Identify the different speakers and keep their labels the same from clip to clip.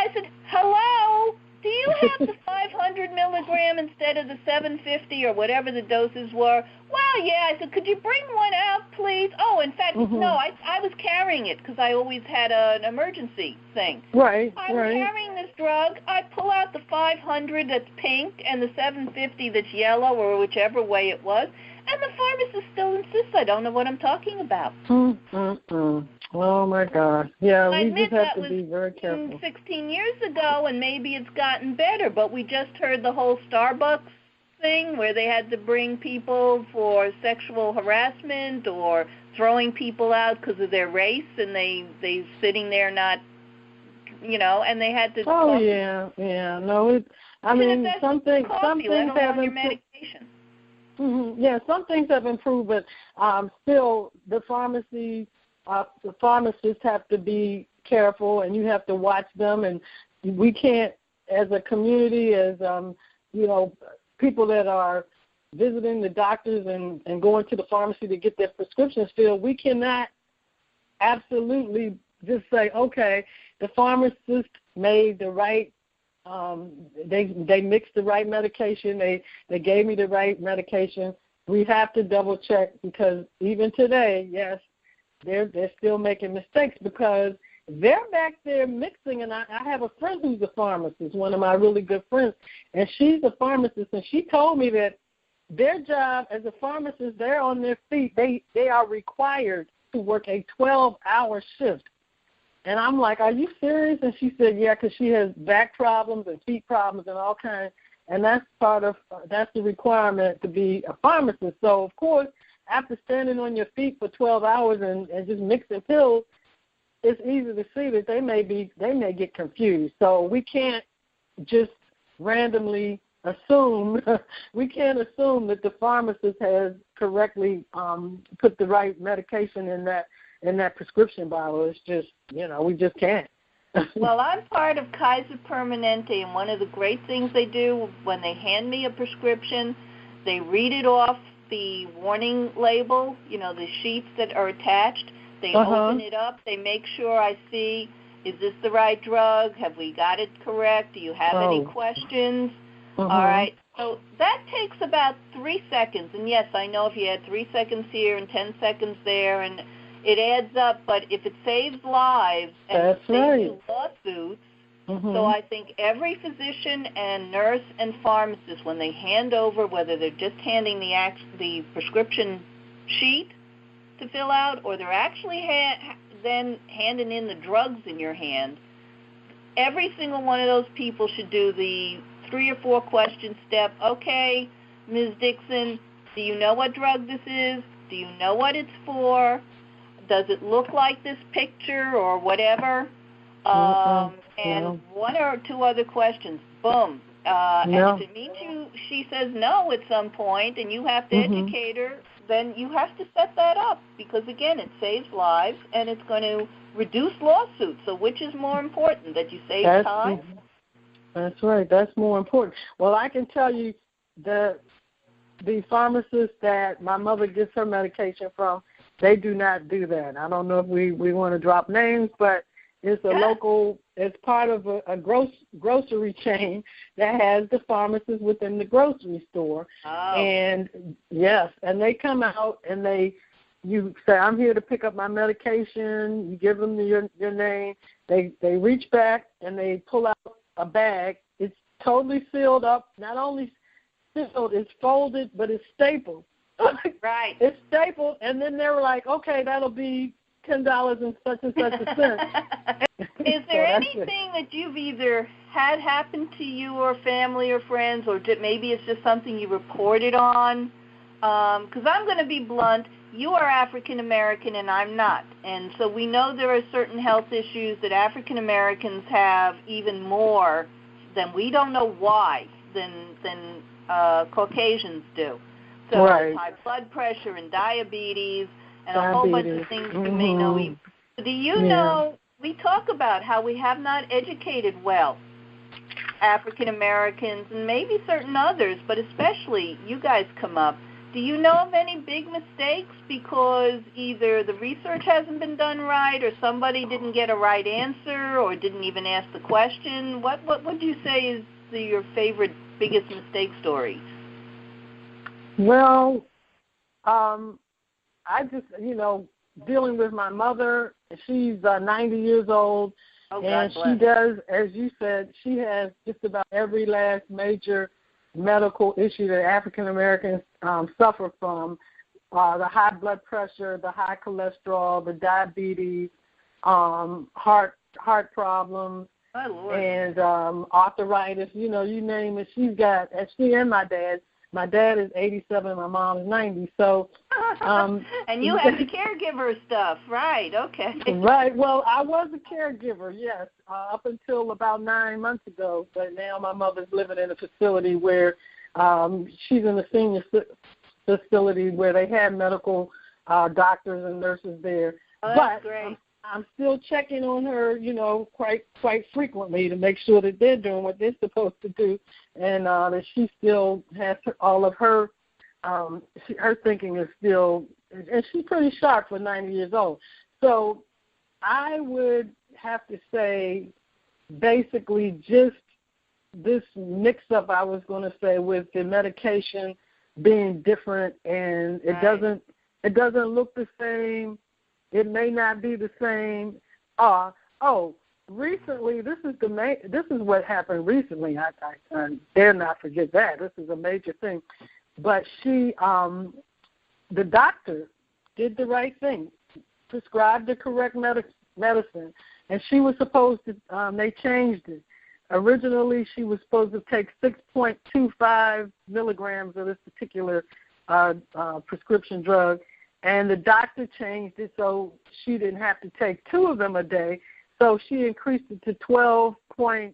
Speaker 1: I said, hello, do you have the 500 milligram instead of the 750 or whatever the doses were? Well, yeah. I said, could you bring one out, please? Oh, in fact, no, I was carrying it because I always had an emergency thing.
Speaker 2: Right,
Speaker 1: I'm carrying this drug. I pull out the 500 that's pink and the 750 that's yellow or whichever way it was, and the pharmacist still insists I don't know what I'm talking about.
Speaker 2: Oh, my God. Yeah,
Speaker 1: I
Speaker 2: we just have to be very careful.
Speaker 1: 16 years ago, and maybe it's gotten better, but we just heard the whole Starbucks thing where they had to bring people for sexual harassment or throwing people out because of their race, and they sitting there not, and they had to.
Speaker 2: Oh, yeah. No, some things haven't.
Speaker 1: Medication.
Speaker 2: Yeah, some things have improved, but still the pharmacists have to be careful, and you have to watch them. And we can't, as a community, as people that are visiting the doctors and going to the pharmacy to get their prescriptions filled, we cannot absolutely just say, okay, the pharmacist made the right. They mixed the right medication. They gave me the right medication. We have to double check because even today, yes, they're still making mistakes because they're back there mixing. And I have a friend who's a pharmacist, one of my really good friends, and she's a pharmacist, and she told me that their job as a pharmacist, they're on their feet. They are required to work a 12-hour shift. And I'm like, are you serious? And she said, yeah, because she has back problems and feet problems and all kinds. And that's that's the requirement to be a pharmacist. So, of course, after standing on your feet for 12 hours and just mixing pills, it's easy to see that they may get confused. So we can't just randomly assume. We can't assume that the pharmacist has correctly put the right medication in that prescription bottle. It's just, we just can't.
Speaker 1: Well, I'm part of Kaiser Permanente, and one of the great things they do when they hand me a prescription, they read it off the warning label, the sheets that are attached. They open it up. They make sure I see, is this the right drug? Have we got it correct? Do you have any questions? All right. So that takes about 3 seconds. And, yes, I know if you had 3 seconds here and 10 seconds there, and it adds up. But if it saves lives and it saves you lawsuits, so I think every physician and nurse and pharmacist, when they hand over, whether they're just handing the prescription sheet to fill out or they're actually then handing in the drugs in your hand, every single one of those people should do the 3 or 4 question step. Okay, Ms. Dixon, do you know what drug this is? Do you know what it's for? Does it look like this picture or whatever? And 1 or 2 other questions. Boom. And if it means she says no at some point and you have to educate her, then you have to set that up because, again, it saves lives and it's going to reduce lawsuits. So which is more important, that you save time?
Speaker 2: That's right. That's more important. Well, I can tell you the pharmacist that my mother gets her medication from, they do not do that. I don't know if we want to drop names, but it's a local, it's part of a grocery chain that has the pharmacist within the grocery store. And, yes, and they come out and you say, I'm here to pick up my medication. You give them your name. They reach back and they pull out a bag. It's totally sealed up. Not only sealed, it's folded, but it's stapled.
Speaker 1: Right.
Speaker 2: It's stapled, and then they were like, okay, that'll be $10 and such a cent.
Speaker 1: Is there anything that you've either had happen to you or family or friends, or maybe it's just something you reported on? Because I'm going to be blunt. You are African American and I'm not. And so we know there are certain health issues that African Americans have even more than, we don't know why, than Caucasians do. So high blood pressure and diabetes and a whole bunch of things you may know. Do you know, we talk about how we have not educated well African Americans and maybe certain others, but especially you guys come up. Do you know of any big mistakes because either the research hasn't been done right or somebody didn't get a right answer or didn't even ask the question? What would you say is your favorite biggest mistake story?
Speaker 2: Well, I just, dealing with my mother, she's 90 years old, and she does, as you said, she has just about every last major medical issue that African Americans suffer from, the high blood pressure, the high cholesterol, the diabetes, heart problems, and arthritis, you name it. She's got, and she and my dad. My dad is 87, my mom is 90. So,
Speaker 1: and you have the caregiver stuff, right? Okay.
Speaker 2: Right. Well, I was a caregiver, yes, up until about 9 months ago. But now my mother's living in a facility where she's in a senior facility where they have medical doctors and nurses there.
Speaker 1: Oh, that's great.
Speaker 2: I'm still checking on her, quite frequently to make sure that they're doing what they're supposed to do, and that she still has all of her her thinking is still, and she's pretty sharp for 90 years old. So I would have to say basically just this mix-up, I was going to say, with the medication being different, and it doesn't look the same. It may not be the same. Recently, this is what happened recently. I dare not forget that. This is a major thing. But she, the doctor, did the right thing, prescribed the correct medicine, and she was supposed to. They changed it. Originally, she was supposed to take 6.25 milligrams of this particular prescription drug. And the doctor changed it so she didn't have to take 2 of them a day. So she increased it to 12.5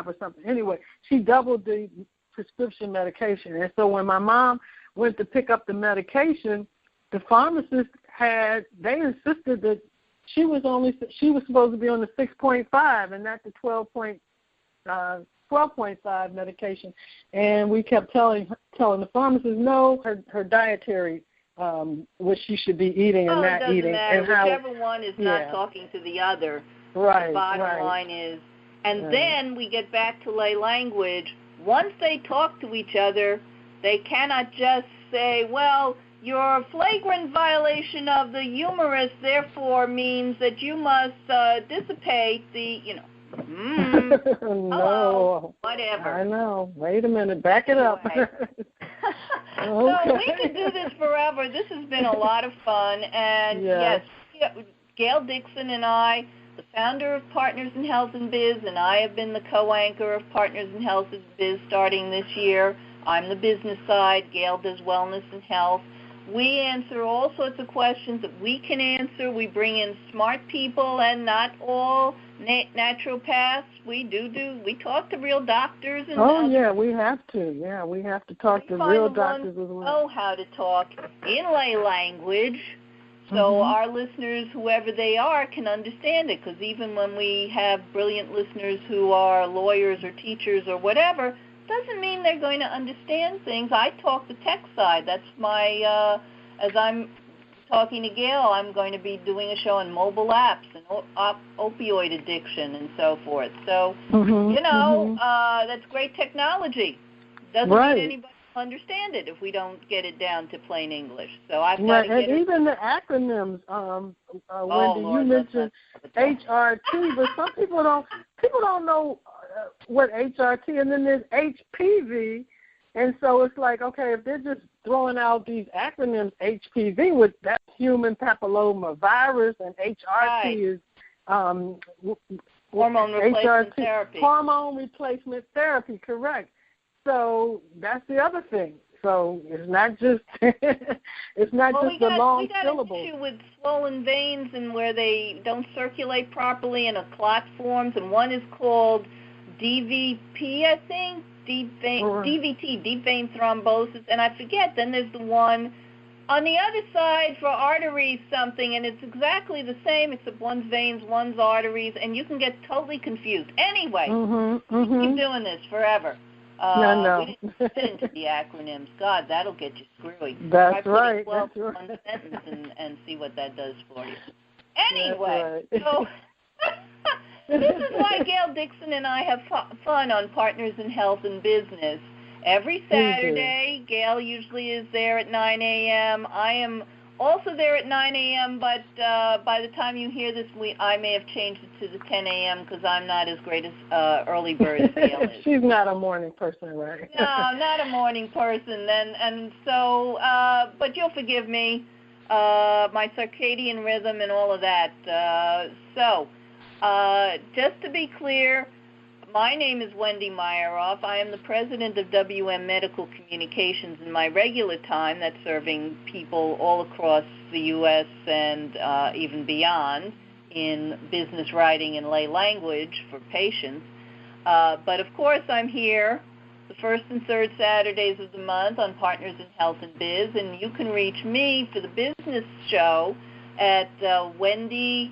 Speaker 2: or something. Anyway, she doubled the prescription medication. And so when my mom went to pick up the medication, the pharmacist they insisted that she was supposed to be on the 6.5 and not the 12.5 medication, and we kept telling the pharmacist no, her dietary, what she should be eating and not eating.
Speaker 1: Matter.
Speaker 2: And how,
Speaker 1: whichever one is not talking to the other.
Speaker 2: Right.
Speaker 1: The bottom line is, and then we get back to lay language. Once they talk to each other, they cannot just say, well, your flagrant violation of the humerus therefore means that you must dissipate the,
Speaker 2: No.
Speaker 1: Hello, whatever.
Speaker 2: I know. Wait a minute. Back it up.
Speaker 1: Okay. So we could do this forever. This has been a lot of fun. And, yes, Gail Dixon and I, the founder of Partners in Health and Biz, and I have been the co-anchor of Partners in Health and Biz starting this year. I'm the business side. Gail does wellness and health. We answer all sorts of questions that we can answer. We bring in smart people and not all naturopaths. We talk to real doctors. And
Speaker 2: we have to. Yeah, we have to talk to real doctors as well.
Speaker 1: Know how to talk in lay language, so our listeners, whoever they are, can understand it. Because even when we have brilliant listeners who are lawyers or teachers or whatever, doesn't mean they're going to understand things. I talk the tech side. That's my, as I'm talking to Gail, I'm going to be doing a show on mobile apps and opioid addiction and so forth. So, that's great technology. Doesn't mean anybody will understand it if we don't get it down to plain English. So I've got to get
Speaker 2: even the acronyms, Wendy, you mentioned HRT, but some people don't know what HRT, and then there's HPV, and so it's like, okay, if they're just throwing out these acronyms, HPV, that's human papilloma virus, and HRT is
Speaker 1: hormone replacement therapy.
Speaker 2: Hormone replacement therapy, correct. So that's the other thing. So it's not just the long syllable.
Speaker 1: We got an issue with swollen veins and where they don't circulate properly and a clot forms, and one is called DVP, I think, DVT, deep vein thrombosis, and I forget. Then there's the one on the other side for arteries something, and it's exactly the same except one's veins, one's arteries, and you can get totally confused. Anyway, we keep doing this forever.
Speaker 2: No.
Speaker 1: We didn't get into the acronyms. God, that'll get you screwy.
Speaker 2: That's
Speaker 1: Try
Speaker 2: right.
Speaker 1: putting 12
Speaker 2: That's right.
Speaker 1: in one sentence and see what that does for you. Anyway,
Speaker 2: That's right.
Speaker 1: so this is why Gail Dixon and I have fun on Partners in Health and Business. Every Saturday, Gail usually is there at 9 a.m. I am also there at 9 a.m., but by the time you hear this, I may have changed it to the 10 a.m. because I'm not as great as early bird as Gail is.
Speaker 2: She's not a morning person, right?
Speaker 1: No, not a morning person. And so, but you'll forgive me, my circadian rhythm and all of that. Just to be clear, my name is Wendy Myeroff. I am the president of WM Medical Communications. In my regular time, that's serving people all across the U.S. and even beyond in business writing and lay language for patients. But, of course, I'm here the first and third Saturdays of the month on Partners in Health and Biz, and you can reach me for the business show at wendyjm.pih,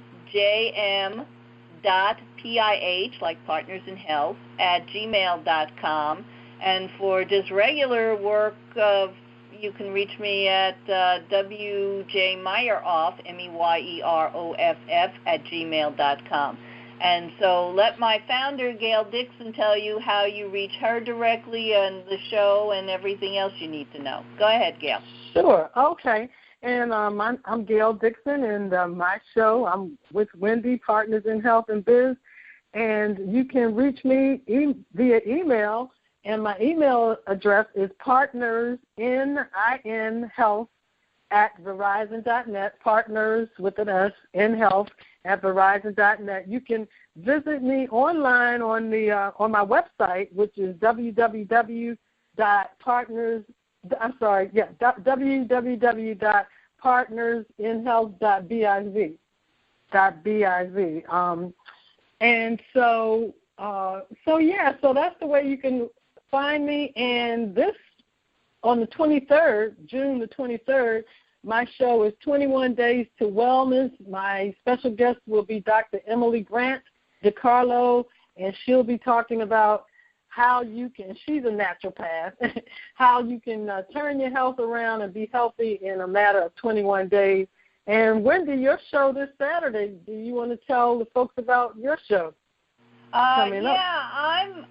Speaker 1: like Partners in Health, at gmail.com. And for just regular work, you can reach me at wjmeyeroff, MEYEROFF, at gmail.com. And so let my founder, Gail Dixon, tell you how you reach her directly and the show and everything else you need to know. Go ahead, Gail.
Speaker 2: Sure. Okay. And I'm Gail Dixon, and my show, I'm with Wendy, Partners in Health and Biz. And you can reach me via email, and my email address is partnersinhealth@verizon.net, partners with an S, in health at verizon.net. You can visit me online on my website, which is www.partnersinhealth.biz. And so that's the way you can find me. And this, on the 23rd, June the 23rd, my show is 21 Days to Wellness. My special guest will be Dr. Emily Grant DiCarlo, and she'll be talking about how you can, she's a naturopath, how you can turn your health around and be healthy in a matter of 21 days. And Wendy, your show this Saturday, do you want to tell the folks about your show coming up?
Speaker 1: I'm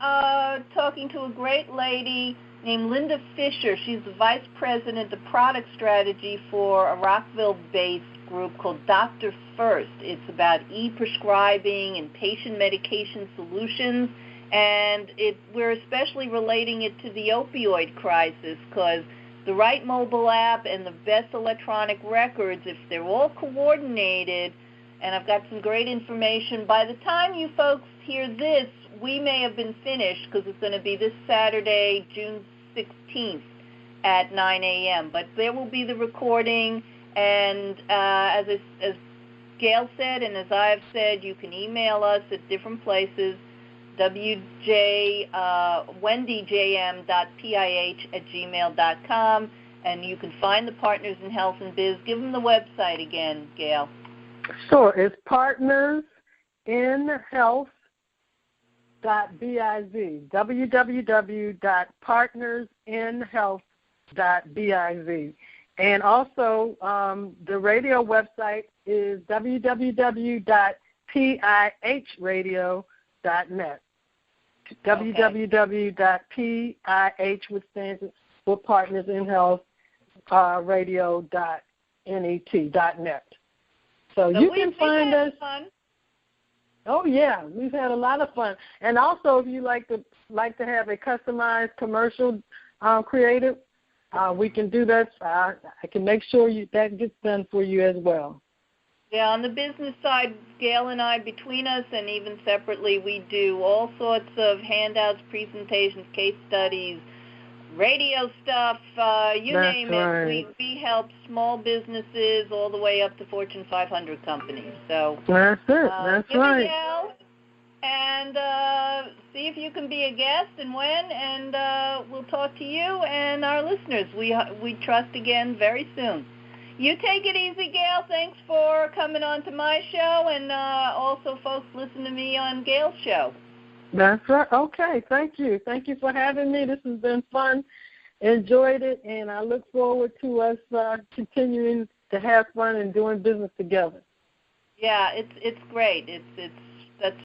Speaker 1: talking to a great lady named Linda Fisher. She's the Vice President of Product Strategy for a Rockville-based group called Dr. First. It's about e-prescribing and patient medication solutions, and we're especially relating it to the opioid crisis because the right mobile app and the best electronic records, if they're all coordinated, and I've got some great information. By the time you folks hear this, we may have been finished because it's going to be this Saturday, June 16th at 9 a.m. But there will be the recording, and as Gail said and as I've said, you can email us at different places, wendyjm.pih@gmail.com, and you can find the Partners in Health and Biz. Give them the website again, Gail.
Speaker 2: Sure. It's partnersinhealth.biz, www.partnersinhealth.biz. And also the radio website is www.pihradio.net. Okay. www.pih, which stands for Partners in Health Radio.net. So you can find us.
Speaker 1: Fun.
Speaker 2: Oh yeah, we've had a lot of fun. And also, if you like to have a customized commercial created, we can do that. I can make sure that gets done for you as well.
Speaker 1: Yeah, on the business side, Gail and I, between us and even separately, we do all sorts of handouts, presentations, case studies, radio stuff, you
Speaker 2: That's
Speaker 1: name
Speaker 2: right.
Speaker 1: it. We help small businesses all the way up to Fortune 500 companies. So
Speaker 2: that's it. That's
Speaker 1: give
Speaker 2: right.
Speaker 1: me a yell and see if you can be a guest and when, and we'll talk to you and our listeners. We trust again very soon. You take it easy, Gail. Thanks for coming on to my show, and also, folks, listen to me on Gail's show.
Speaker 2: That's right. Okay, thank you. Thank you for having me. This has been fun. Enjoyed it, and I look forward to us continuing to have fun and doing business together.
Speaker 1: Yeah, it's great. It's that's